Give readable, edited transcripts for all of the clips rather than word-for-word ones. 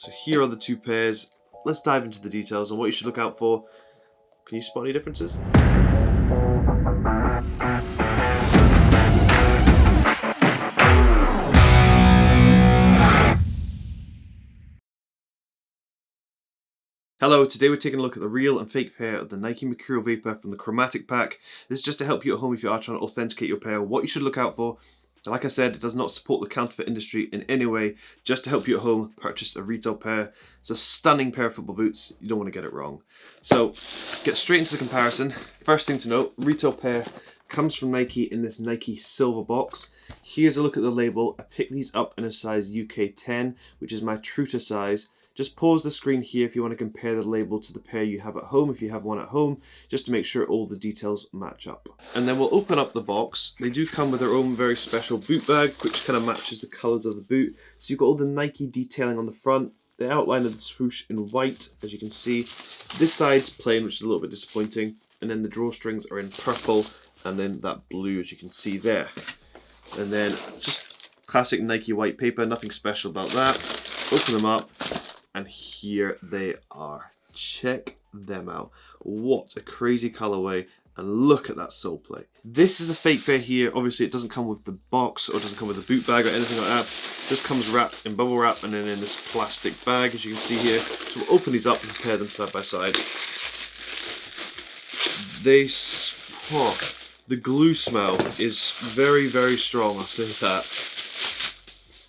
So here are the two pairs. Let's dive into the details on what you should look out for. Can you spot any differences? Hello, today we're taking a look at the real and fake pair of the NIKE Mercurial Vapor from the CHROMATIC Pack. This is just to help you at home if you are trying to authenticate your pair, what you should look out for. Like I said, it does not support the counterfeit industry in any way, just to help you at home purchase a retail pair. It's a stunning pair of football boots, you don't want to get it wrong. So, get straight into the comparison. First thing to note, retail pair comes from Nike in this Nike silver box. Here's a look at the label. I picked these up in a size UK 10, which is my true to size. Just pause the screen here if you want to compare the label to the pair you have at home, if you have one at home, just to make sure all the details match up. And then we'll open up the box. They do come with their own very special boot bag, which kind of matches the colours of the boot. So you've got all the Nike detailing on the front, the outline of the swoosh in white, as you can see. This side's plain, which is a little bit disappointing. And then the drawstrings are in purple, and then that blue, as you can see there. And then just classic Nike white paper, nothing special about that. Open them up. And here they are. Check them out. What a crazy colorway, and look at that sole plate. This is the fake pair here. Obviously it doesn't come with the box or doesn't come with the boot bag or anything like that. This comes wrapped in bubble wrap and then in this plastic bag, as you can see here. So we'll open these up and compare them side by side. The glue smell is very, very strong, I'll say that.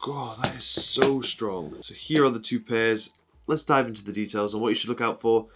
God, that is so strong. So here are the two pairs. Let's dive into the details on what you should look out for.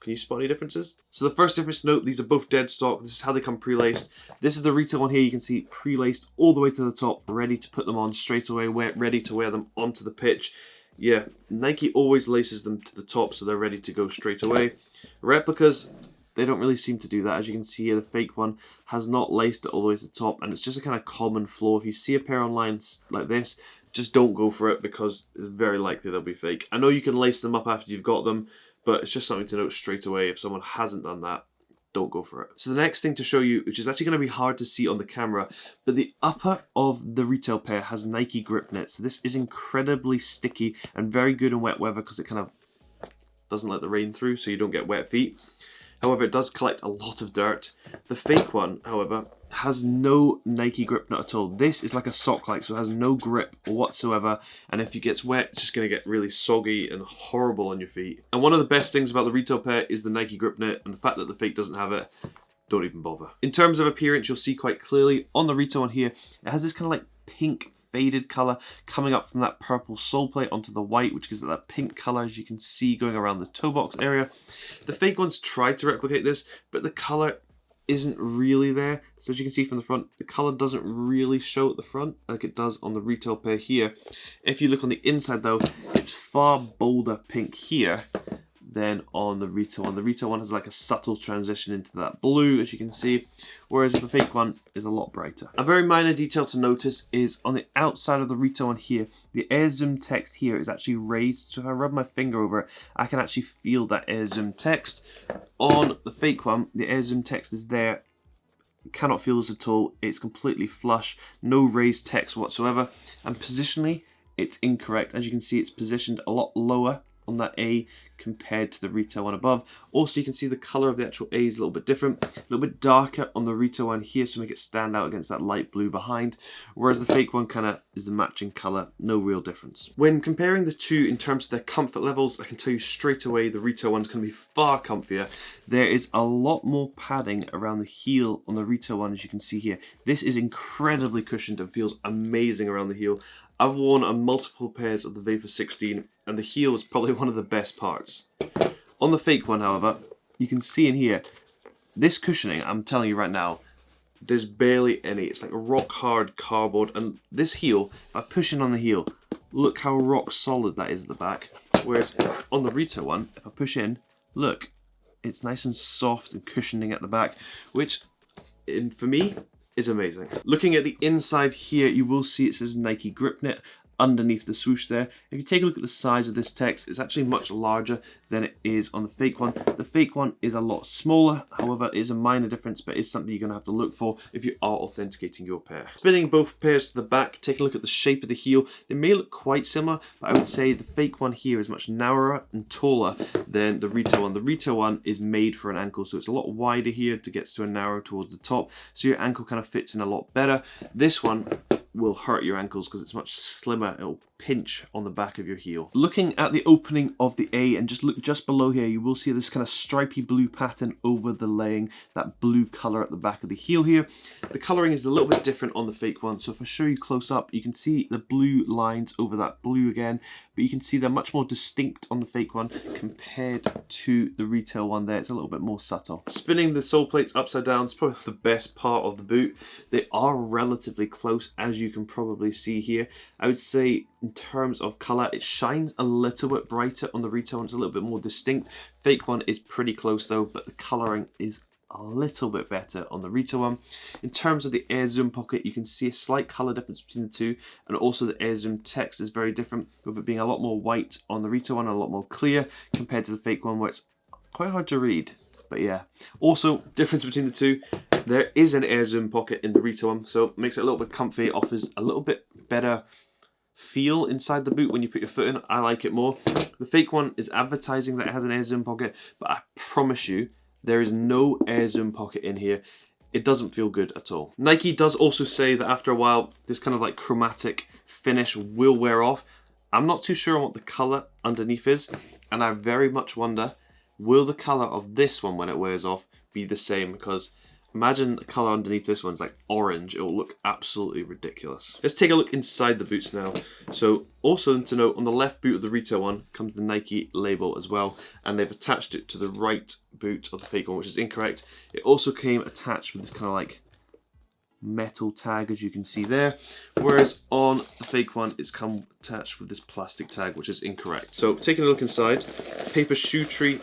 Can you spot any differences? So the first difference to note, these are both dead stock. This is how they come pre-laced. This is the retail one here. You can see pre-laced all the way to the top, ready to put them on straight away, ready to wear them onto the pitch. Yeah, Nike always laces them to the top so they're ready to go straight away. Replicas, they don't really seem to do that. As you can see here, the fake one has not laced it all the way to the top, and it's just a kind of common flaw. If you see a pair online like this, just don't go for it because it's very likely they'll be fake. I know you can lace them up after you've got them, but it's just something to note straight away. If someone hasn't done that, don't go for it. So the next thing to show you, which is actually going to be hard to see on the camera, but the upper of the retail pair has Nike grip knit. So this is incredibly sticky and very good in wet weather because it kind of doesn't let the rain through, so you don't get wet feet. However, it does collect a lot of dirt. The fake one, however, has no Nike grip knit at all. This is like a sock-like, so it has no grip whatsoever. And if it gets wet, it's just going to get really soggy and horrible on your feet. And one of the best things about the retail pair is the Nike grip knit, and the fact that the fake doesn't have it, don't even bother. In terms of appearance, you'll see quite clearly on the retail one here, it has this kind of like pink faded color coming up from that purple sole plate onto the white, which gives it that pink color, as you can see going around the toe box area. The fake ones tried to replicate this, but the color isn't really there. So as you can see from the front, the color doesn't really show at the front like it does on the retail pair here. If you look on the inside though, it's far bolder pink here than on the retail one. The retail one has like a subtle transition into that blue, as you can see, whereas the fake one is a lot brighter. A very minor detail to notice is on the outside of the retail one here, the air zoom text here is actually raised, so if I rub my finger over it, I can actually feel that air zoom text. On the fake one, the air zoom text is there, cannot feel this at all. It's completely flush, no raised text whatsoever, and positionally it's incorrect. As you can see, it's positioned a lot lower on that A compared to the retail one above. Also, you can see the color of the actual A is a little bit different, a little bit darker on the retail one here, so make it stand out against that light blue behind, whereas the fake one kind of is the matching color, no real difference. When comparing the two in terms of their comfort levels, I can tell you straight away the retail one's going to be far comfier. There is a lot more padding around the heel on the retail one, as you can see here. This is incredibly cushioned and feels amazing around the heel. I've worn on multiple pairs of the Vapor 16, and the heel is probably one of the best parts. On the fake one, however, you can see in here, this cushioning, I'm telling you right now, there's barely any. It's like a rock hard cardboard, and this heel, if I push in on the heel, look how rock solid that is at the back. Whereas on the retail one, if I push in, look, it's nice and soft and cushioning at the back, which for me is amazing. Looking at the inside here, you will see it says Nike grip knit. underneath the swoosh there. If you take a look at the size of this text, it's actually much larger than it is on the fake one. The fake one is a lot smaller, however it is a minor difference, but it's something you're going to have to look for if you are authenticating your pair. Spinning both pairs to the back, take a look at the shape of the heel. They may look quite similar, but I would say the fake one here is much narrower and taller than the retail one. The retail one is made for an ankle, so it's a lot wider here to get to a narrow towards the top, so your ankle kind of fits in a lot better. This one will hurt your ankles because it's much slimmer. It'll pinch on the back of your heel. Looking at the opening of the A, and just look just below here, you will see this kind of stripy blue pattern over the laying, that blue color at the back of the heel here. The coloring is a little bit different on the fake one, so if I show you close up, you can see the blue lines over that blue again, but you can see they're much more distinct on the fake one compared to the retail one there. It's a little bit more subtle. Spinning the sole plates upside down is probably the best part of the boot. They are relatively close, as you can probably see here. I would say in terms of color, it shines a little bit brighter on the retail one. It's a little bit more distinct. Fake one is pretty close though, but the coloring is a little bit better on the retail one. In terms of the air zoom pocket, you can see a slight color difference between the two, and also the air zoom text is very different, with it being a lot more white on the retail one and a lot more clear compared to the fake one, where it's quite hard to read. But yeah, also difference between the two, there is an air zoom pocket in the retail one, so it makes it a little bit comfy. It offers a little bit better feel inside the boot when you put your foot in. I like it more. The fake one is advertising that it has an air zoom pocket, but I promise you there is no air zoom pocket in here. It doesn't feel good at all. Nike does also say that after a while, this kind of like chromatic finish will wear off. I'm not too sure on what the color underneath is, and I very much wonder, will the color of this one when it wears off be the same? Because imagine the color underneath this one's like orange. It will look absolutely ridiculous. Let's take a look inside the boots now. So also to note, on the left boot of the retail one comes the Nike label as well, and they've attached it to the right boot of the fake one, which is incorrect. It also came attached with this kind of like metal tag, as you can see there, whereas on the fake one it's come attached with this plastic tag, which is incorrect. So taking a look inside, paper shoe tree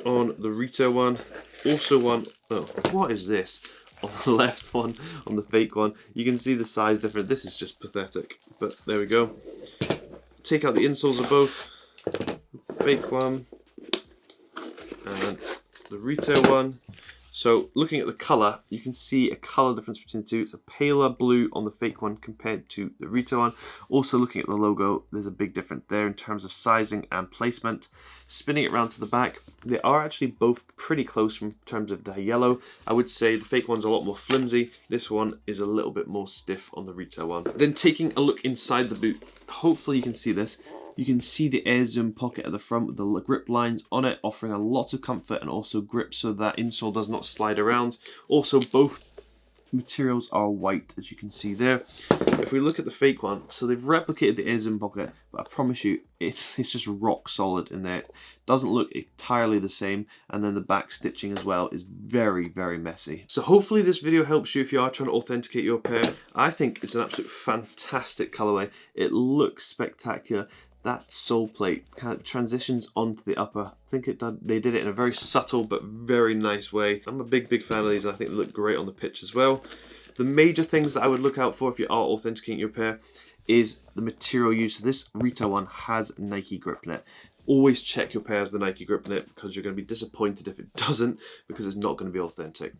on the retail one, also one, oh, what is this? On the left one, on the fake one, you can see the size difference. This is just pathetic, but there we go. Take out the insoles of both, fake one and the retail one. So looking at the color, you can see a color difference between the two. It's a paler blue on the fake one compared to the retail one. Also looking at the logo, there's a big difference there in terms of sizing and placement. Spinning it around to the back, they are actually both pretty close in terms of the yellow. I would say the fake one's a lot more flimsy. This one is a little bit more stiff on the retail one. Then taking a look inside the boot, hopefully you can see this. You can see the air zoom pocket at the front with the grip lines on it, offering a lot of comfort and also grip so that insole does not slide around. Also, both materials are white, as you can see there. If we look at the fake one, so they've replicated the air zoom pocket, but I promise you, it's just rock solid in there. It doesn't look entirely the same, and then the back stitching as well is very, very messy. So hopefully this video helps you if you are trying to authenticate your pair. I think it's an absolute fantastic colorway. It looks spectacular. That sole plate kind of transitions onto the upper. I think they did it in a very subtle but very nice way. I'm a big fan of these. I think they look great on the pitch as well. The major things that I would look out for if you are authenticating your pair is the material used. So this retail one has Nike grip in it. Always check your pair has the Nike grip in it, because you're going to be disappointed if it doesn't, because it's not going to be authentic.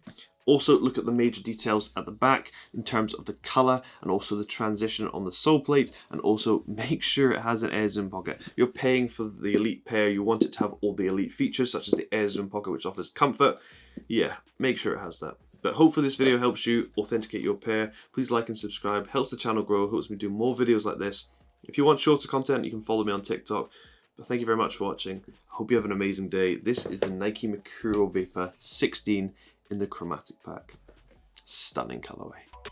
Also look at the major details at the back in terms of the color and also the transition on the sole plate, and also make sure it has an air zoom pocket. You're paying for the elite pair, you want it to have all the elite features such as the air zoom pocket, which offers comfort. Yeah, make sure it has that. But hopefully this video helps you authenticate your pair. Please like and subscribe, helps the channel grow, helps me do more videos like this. If you want shorter content, you can follow me on TikTok. But thank you very much for watching. I hope you have an amazing day. This is the Nike Mercurial Vapor 16 in the chromatic pack. Stunning colorway.